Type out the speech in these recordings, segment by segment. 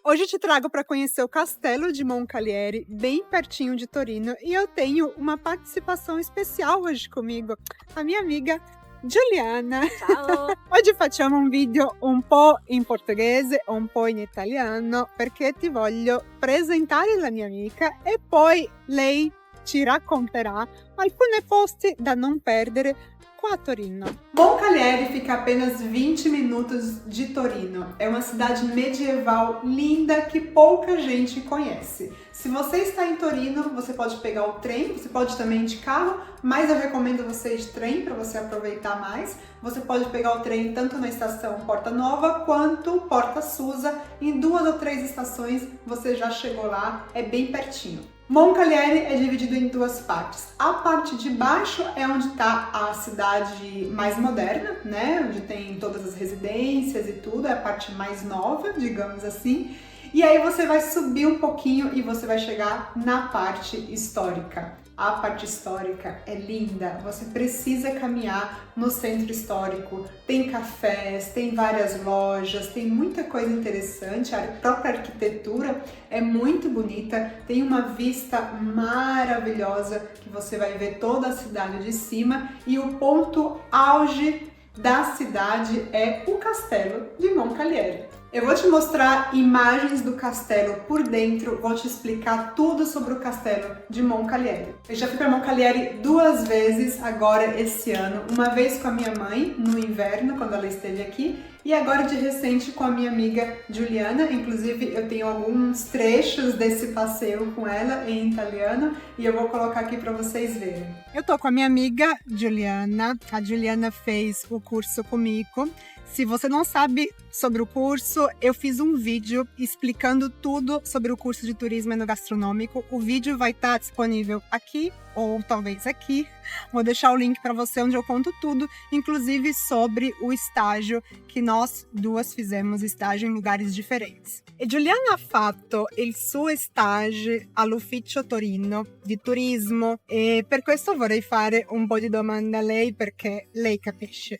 Hoje eu te trago para conhecer o Castelo di Moncalieri, bem pertinho de Torino, e eu tenho uma participação especial hoje comigo, a minha amiga Giuliana. Ciao! Oggi facciamo un video un po' in portoghese, un po' in italiano, perché ti voglio presentare la mia amica e poi lei ci racconterà alcuni posti da non perdere qua a Torino. Moncalieri fica a apenas 20 minutos de Torino. É uma cidade medieval linda que pouca gente conhece. Se você está em Torino, você pode pegar o trem, você pode também ir de carro, mas eu recomendo você ir de trem para você aproveitar mais. Você pode pegar o trem tanto na estação Porta Nova quanto Porta Susa. Em 2 ou 3 estações você já chegou lá, é bem pertinho. Moncalieri é dividido em 2 partes. A parte de baixo é onde está a cidade mais moderna, né? Onde tem todas as residências e tudo, é a parte mais nova, digamos assim. E aí você vai subir um pouquinho e você vai chegar na parte histórica. A parte histórica é linda, você precisa caminhar no centro histórico. Tem cafés, tem várias lojas, tem muita coisa interessante. A própria arquitetura é muito bonita, tem uma vista maravilhosa que você vai ver toda a cidade de cima. E o ponto auge da cidade é o Castelo di Moncalieri. Eu vou te mostrar imagens do castelo por dentro, vou te explicar tudo sobre o Castelo di Moncalieri. Eu já fui para Moncalieri 2 vezes agora esse ano, uma vez com a minha mãe no inverno, quando ela esteve aqui, e agora de recente com a minha amiga Giuliana. Inclusive eu tenho alguns trechos desse passeio com ela em italiano e eu vou colocar aqui para vocês verem. Eu tô com a minha amiga Giuliana, a Giuliana fez o curso comigo. Se você não sabe sobre o curso, eu fiz um vídeo explicando tudo sobre o curso de turismo enogastronômico. O vídeo vai estar disponível aqui ou talvez aqui. Vou deixar o link para você onde eu conto tudo, inclusive sobre o estágio che nós duas fizemos, estágio em lugares diferentes. E Giuliana ha fatto il suo stage all'Ufficio Torino di turismo e per questo vorrei fare un po' di domande a lei perché lei capisce.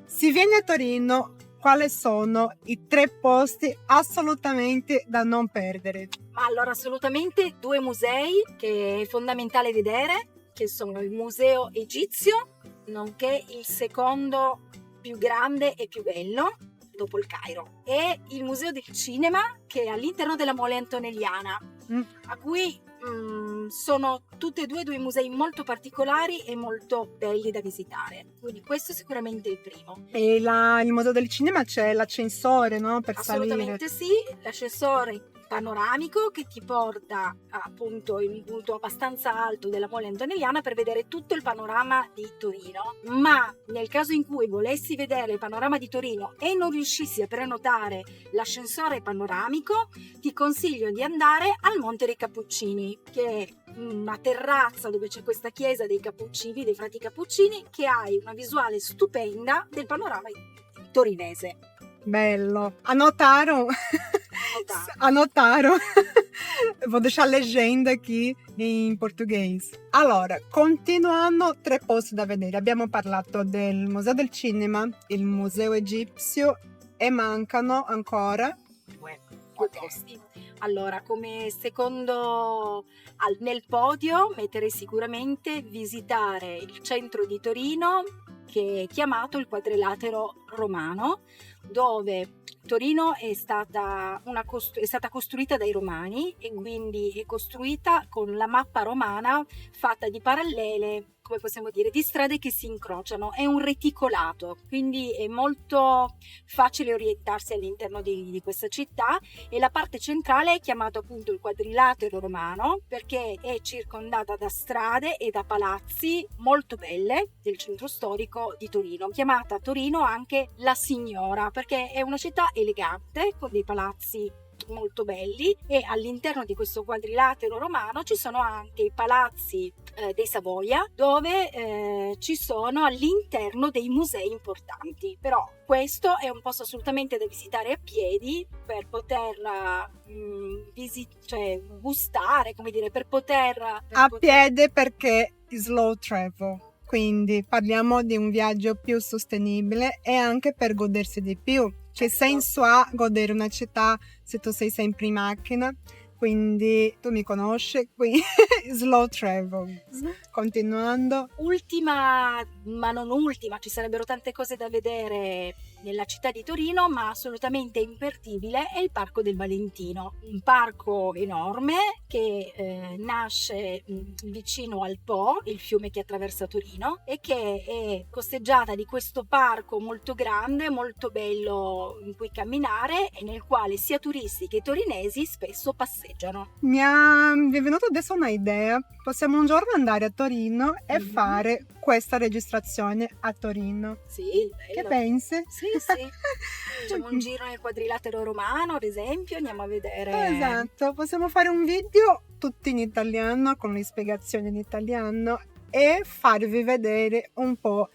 Si viene a Torino, quali sono i 3 posti assolutamente da non perdere? Ma allora assolutamente 2 musei che è fondamentale vedere, che sono il Museo Egizio, nonché il secondo più grande e più bello, dopo il Cairo, e il Museo del Cinema che è all'interno della Mole Antonelliana, a cui sono tutti e due musei molto particolari e molto belli da visitare, quindi questo è sicuramente il primo. E il Museo del Cinema c'è l'ascensore, no? Per Assolutamente salire. sì, l'ascensore panoramico che ti porta appunto in un punto abbastanza alto della Mole Antonelliana per vedere tutto il panorama di Torino, ma nel caso in cui volessi vedere il panorama di Torino e non riuscissi a prenotare l'ascensore panoramico, ti consiglio di andare al Monte dei Cappuccini, che è una terrazza dove c'è questa chiesa dei Cappuccini, dei frati Cappuccini, che hai una visuale stupenda del panorama torinese. Bello. Anotaram? Anotaram. Vou deixar a legenda aqui em português. Allora, continuando 3 posti da vedere. Abbiamo parlato del Museo del Cinema, il Museo Egizio e mancano ancora 2 posti. Allora, come secondo nel podio metterei sicuramente visitare il centro di Torino, che è chiamato il Quadrilatero Romano, dove Torino è stata costruita dai Romani e quindi è costruita con la mappa romana fatta di parallele, come possiamo dire, di strade che si incrociano. È un reticolato, quindi è molto facile orientarsi all'interno di questa città, e la parte centrale è chiamata appunto il Quadrilatero Romano perché è circondata da strade e da palazzi molto belle del centro storico di Torino, chiamata a Torino anche la Signora perché è una città elegante con dei palazzi molto belli, e all'interno di questo quadrilatero romano ci sono anche i palazzi dei Savoia, dove ci sono all'interno dei musei importanti. Però questo è un posto assolutamente da visitare a piedi per poter gustare, come dire, per poter piede perché slow travel. Quindi parliamo di un viaggio più sostenibile e anche per godersi di più. Che senso ha godere una città se tu sei sempre in macchina? Quindi tu mi conosci, quindi slow travel. Continuando. Ultima, ma non ultima, ci sarebbero tante cose da vedere nella città di Torino, ma assolutamente imperdibile è il Parco del Valentino, un parco enorme che nasce vicino al Po, il fiume che attraversa Torino, e che è costeggiata di questo parco molto grande, molto bello in cui camminare e nel quale sia turisti che torinesi spesso passeggiano. Mi è venuta adesso una idea. Possiamo un giorno andare a Torino e fare questa registrazione a Torino. Sì, bello. Che pensi? Sì, sì. Facciamo un giro nel quadrilatero romano, ad esempio, andiamo a vedere. Esatto, possiamo fare un video tutti in italiano, con le spiegazioni in italiano e farvi vedere un po'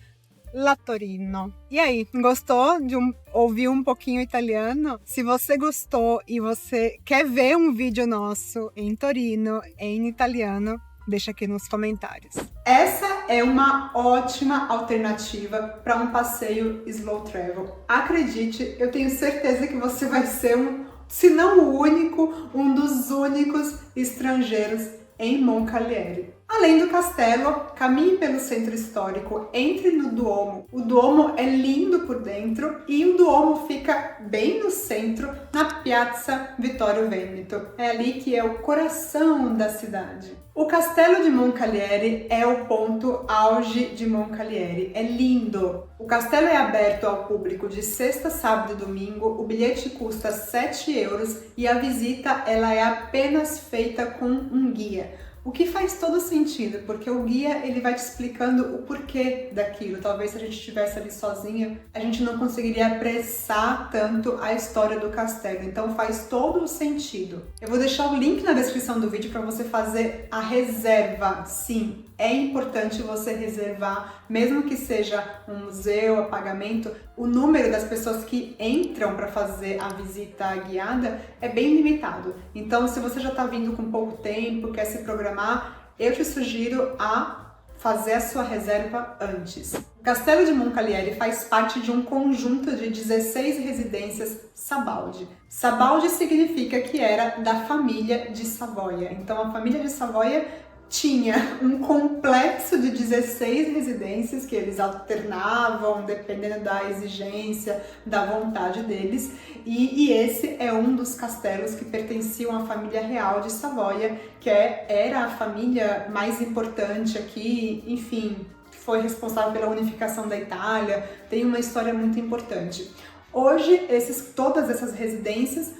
la Torino. E aí, gostou de ouvir um pouquinho italiano? Se você gostou e você quer ver um vídeo nosso em Torino e em italiano, deixa aqui nos comentários. Essa é uma ótima alternativa para um passeio slow travel. Acredite, eu tenho certeza que você vai ser se não o único, um dos únicos estrangeiros em Moncalieri. Além do castelo, caminhe pelo centro histórico, entre no Duomo. O Duomo é lindo por dentro e o Duomo fica bem no centro, na Piazza Vittorio Veneto. É ali que é o coração da cidade. O Castelo de Moncalieri é o ponto auge de Moncalieri. É lindo! O castelo é aberto ao público de sexta, sábado e domingo. O bilhete custa 7 euros e a visita ela é apenas feita com um guia. O que faz todo sentido, porque o guia ele vai te explicando o porquê daquilo. Talvez se a gente estivesse ali sozinha, a gente não conseguiria apressar tanto a história do castelo. Então faz todo o sentido. Eu vou deixar o link na descrição do vídeo para você fazer a reserva. Sim, é importante você reservar, mesmo que seja um museu a pagamento, o número das pessoas que entram para fazer a visita guiada é bem limitado. Então, se você já está vindo com pouco tempo, quer se programar, eu te sugiro a fazer a sua reserva antes. O Castelo de Moncalieri faz parte de um conjunto de 16 residências Sabaldi. Sabaldi significa que era da família de Savoia. Então, a família de Savoia tinha um complexo de 16 residências que eles alternavam, dependendo da exigência, da vontade deles. E esse é um dos castelos que pertenciam à família real de Savoia, que era a família mais importante aqui, enfim, foi responsável pela unificação da Itália, tem uma história muito importante. Hoje, todas essas residências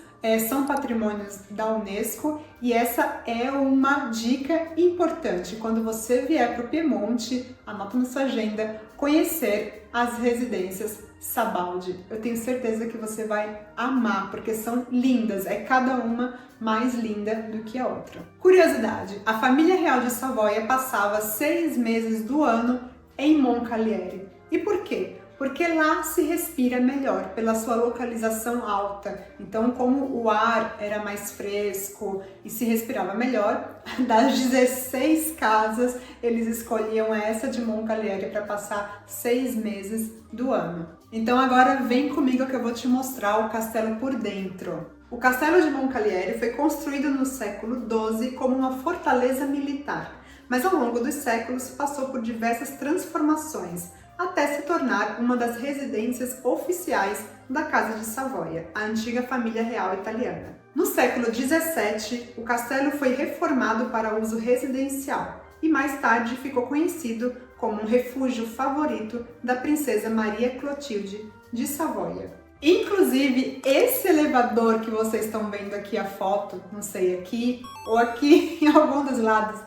são patrimônios da Unesco e essa é uma dica importante. Quando você vier para o Piemonte, anota na sua agenda, conhecer as residências Sabaldi. Eu tenho certeza que você vai amar, porque são lindas, é cada uma mais linda do que a outra. Curiosidade, a família real de Savoia passava 6 meses do ano em Moncalieri. E por quê? Porque lá se respira melhor, pela sua localização alta. Então, como o ar era mais fresco e se respirava melhor, das 16 casas, eles escolhiam essa de Moncalieri para passar 6 meses do ano. Então agora vem comigo que eu vou te mostrar o castelo por dentro. O castelo de Moncalieri foi construído no século XII como uma fortaleza militar, mas ao longo dos séculos passou por diversas transformações, até se tornar uma das residências oficiais da Casa de Savoia, a antiga família real italiana. No século XVII, o castelo foi reformado para uso residencial e mais tarde ficou conhecido como um refúgio favorito da princesa Maria Clotilde de Savoia. Inclusive, esse elevador que vocês estão vendo aqui a foto, não sei, aqui ou aqui em algum dos lados,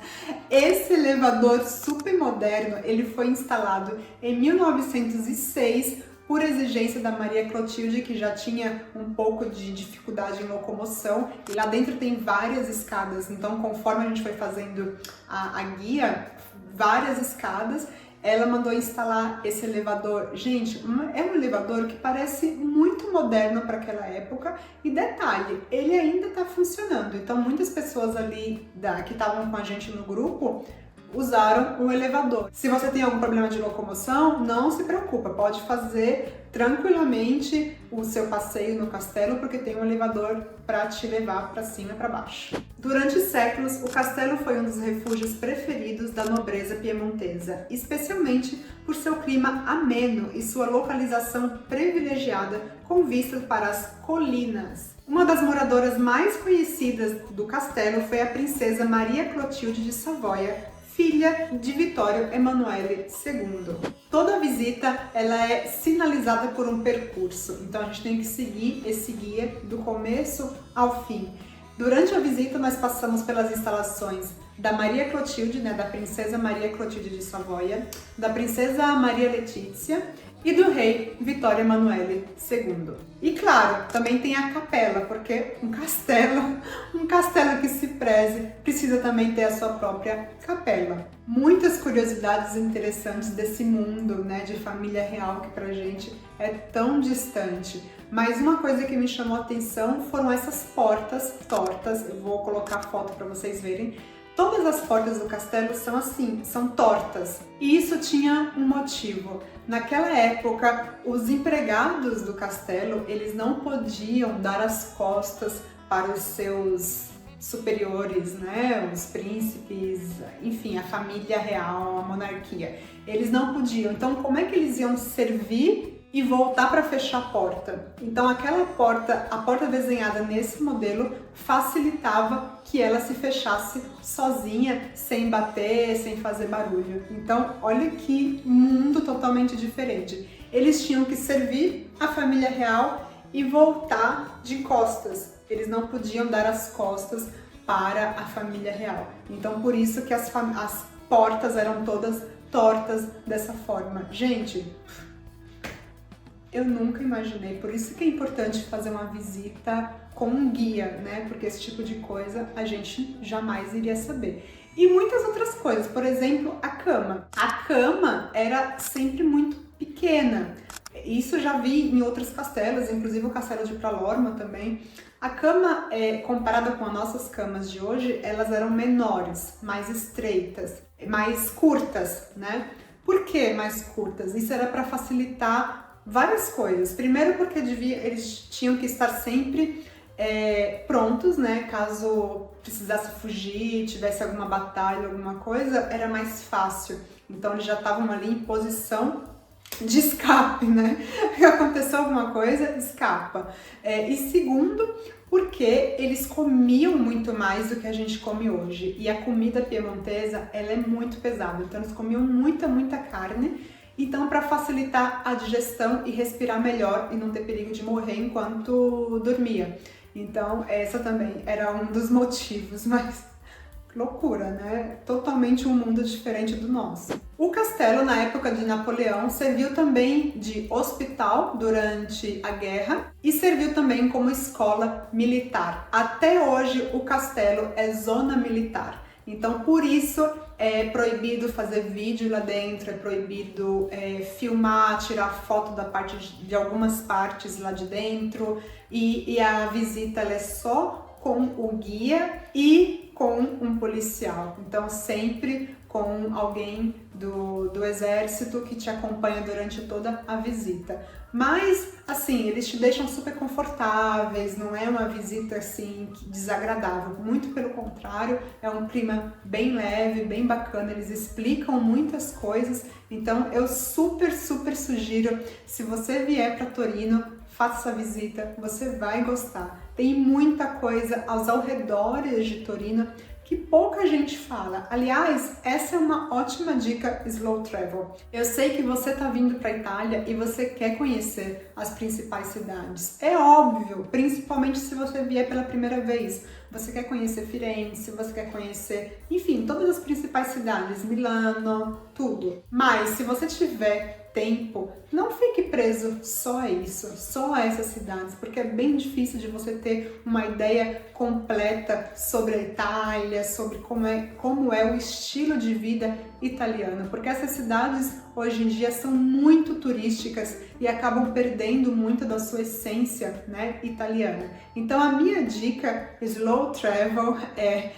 esse elevador super moderno, ele foi instalado em 1906 por exigência da Maria Clotilde, que já tinha um pouco de dificuldade em locomoção, e lá dentro tem várias escadas, então conforme a gente foi fazendo a guia, várias escadas, ela mandou instalar esse elevador. Gente, é um elevador que parece muito moderno para aquela época e detalhe, ele ainda está funcionando. Então muitas pessoas ali que estavam com a gente no grupo usaram um elevador. Se você tem algum problema de locomoção, não se preocupa, pode fazer tranquilamente o seu passeio no castelo, porque tem um elevador para te levar para cima e para baixo. Durante séculos, o castelo foi um dos refúgios preferidos da nobreza piemontesa, especialmente por seu clima ameno e sua localização privilegiada com vista para as colinas. Uma das moradoras mais conhecidas do castelo foi a princesa Maria Clotilde de Savoia, filha de Vittorio Emanuele II. Toda visita ela é sinalizada por um percurso, então a gente tem que seguir esse guia do começo ao fim. Durante a visita nós passamos pelas instalações da Maria Clotilde, da princesa Maria Clotilde de Savoia, da princesa Maria Letícia e do rei Vittorio Emanuele II. E claro, também tem a capela, porque um castelo que se preze, precisa também ter a sua própria capela. Muitas curiosidades interessantes desse mundo, de família real que pra gente é tão distante. Mas uma coisa que me chamou a atenção foram essas portas tortas. Eu vou colocar a foto para vocês verem. Todas as portas do castelo são assim, são tortas. E isso tinha um motivo. Naquela época, os empregados do castelo, eles não podiam dar as costas para os seus superiores, os príncipes, enfim, a família real, a monarquia. Eles não podiam. Então, como é que eles iam servir e voltar para fechar a porta? Então aquela porta, a porta desenhada nesse modelo, facilitava que ela se fechasse sozinha, sem bater, sem fazer barulho. Então olha que mundo totalmente diferente. Eles tinham que servir a família real e voltar de costas. Eles não podiam dar as costas para a família real. Então por isso que as portas eram todas tortas dessa forma. Gente, eu nunca imaginei, por isso que é importante fazer uma visita com um guia, Porque esse tipo de coisa a gente jamais iria saber. E muitas outras coisas, por exemplo, a cama. A cama era sempre muito pequena. Isso já vi em outros castelos, inclusive o castelo de Pralorma também. A cama, comparada com as nossas camas de hoje, elas eram menores, mais estreitas, mais curtas, Por que mais curtas? Isso era para facilitar várias coisas. Primeiro porque eles tinham que estar sempre prontos, caso precisasse fugir, tivesse alguma batalha, alguma coisa, era mais fácil. Então eles já estavam ali em posição de escape, Se aconteceu alguma coisa, escapa. E segundo, porque eles comiam muito mais do que a gente come hoje. E a comida piemontesa, ela é muito pesada. Então eles comiam muita carne. Então, para facilitar a digestão e respirar melhor e não ter perigo de morrer enquanto dormia. Então, essa também era um dos motivos, mas loucura, Totalmente um mundo diferente do nosso. O castelo, na época de Napoleão, serviu também de hospital durante a guerra e serviu também como escola militar. Até hoje, o castelo é zona militar. Então, por isso, é proibido fazer vídeo lá dentro, é proibido filmar, tirar foto de algumas partes lá de dentro. E a visita ela é só com o guia e com um policial. Então, sempre com alguém do exército que te acompanha durante toda a visita. Mas, assim, eles te deixam super confortáveis, não é uma visita, assim, desagradável. Muito pelo contrário, é um clima bem leve, bem bacana, eles explicam muitas coisas. Então, eu super sugiro, se você vier para Torino, faça essa visita, você vai gostar. Tem muita coisa aos arredores de Torino que pouca gente fala. Aliás, essa é uma ótima dica slow travel. Eu sei que você está vindo para a Itália e você quer conhecer as principais cidades. É óbvio, principalmente se você vier pela primeira vez. Você quer conhecer Firenze, você quer conhecer, enfim, todas as principais cidades, Milano, tudo. Mas se você tiver tempo, não fique preso só a isso, só a essas cidades, porque é bem difícil de você ter uma ideia completa sobre a Itália, sobre como é o estilo de vida italiano, porque essas cidades hoje em dia são muito turísticas e acabam perdendo muito da sua essência, italiana. Então a minha dica slow travel é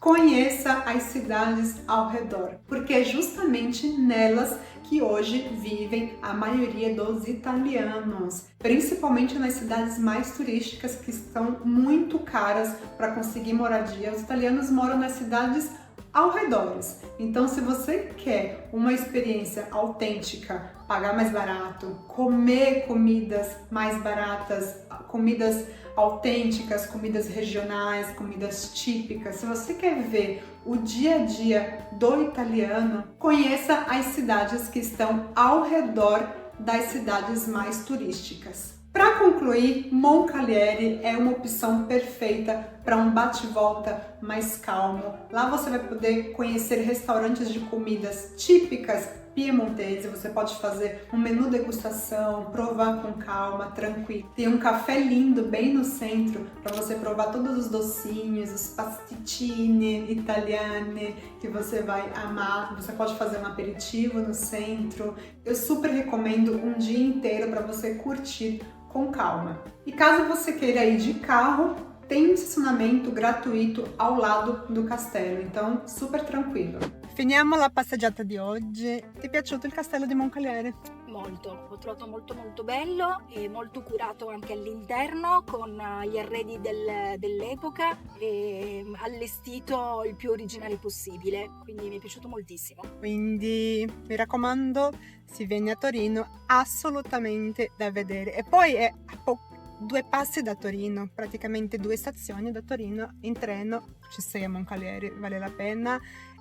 conheça as cidades ao redor, porque é justamente nelas que hoje vivem a maioria dos italianos, principalmente nas cidades mais turísticas que estão muito caras para conseguir moradia. Os italianos moram nas cidades ao redor. Então, se você quer uma experiência autêntica, pagar mais barato, comer comidas mais baratas, comidas autênticas, comidas regionais, comidas típicas, se você quer ver o dia a dia do italiano, conheça as cidades que estão ao redor das cidades mais turísticas. Para concluir, Moncalieri é uma opção perfeita para um bate-volta mais calmo. Lá você vai poder conhecer restaurantes de comidas típicas piemontese, você pode fazer um menu degustação, provar com calma, tranquilo. Tem um café lindo bem no centro para você provar todos os docinhos, os pasticcini italiani que você vai amar. Você pode fazer um aperitivo no centro. Eu super recomendo um dia inteiro para você curtir com calma. E caso você queira ir de carro, tem um estacionamento gratuito ao lado do castello, então super tranquillo. Finiamo la passeggiata di oggi. Ti è piaciuto il castello di Moncalieri? Molto, l'ho trovato molto bello e molto curato anche all'interno con gli arredi dell'epoca e allestito il più originale possibile, quindi mi è piaciuto moltissimo. Quindi mi raccomando, se vieni a Torino, assolutamente da vedere. E poi è a 2 passi da Torino, praticamente 2 stazioni da Torino, in treno ci sei a Moncalieri, vale la pena.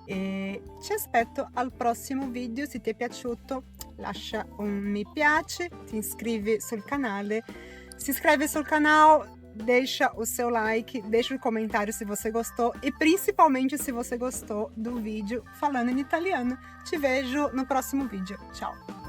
E ci aspetto al prossimo video. Se ti è piaciuto lascia un mi piace, ti iscrevi sul canale, se inscreve sul canal, deixa o seu like, deixa o comentário se você gostou e principalmente se você gostou do vídeo falando em italiano. Te vejo no próximo vídeo. Tchau!